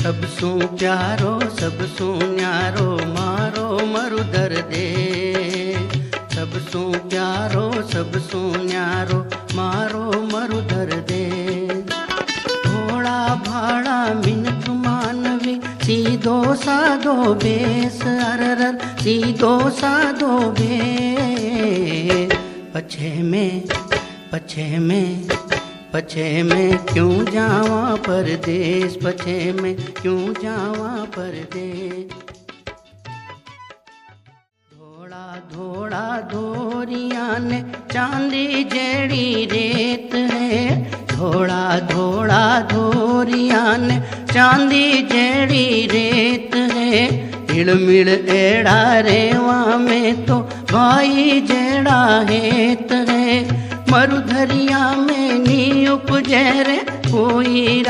सबसू प्यारो सबसू न्यारो मारो मरुधर देश। सबसू प्यारो सबसू न्यारो मारो मरुधर देश। भोळा भाड़ा मिनख मानवी सीधो साधो बेस। अररर सीधो साधो बेस। पछे में क्यों जावा परदेस। पछे में क्यों जावा परदेस। धोड़ा धोड़ा धोरिया ने चांदी जेड़ी रेत है। धोड़ा धोड़ा धोरिया ने चांदी जेड़ी रेत है। तिलमिल एड़ा रेवा में तो भाई जेड़ा हेत है। मरुधरिया में नी उपजे रे कोई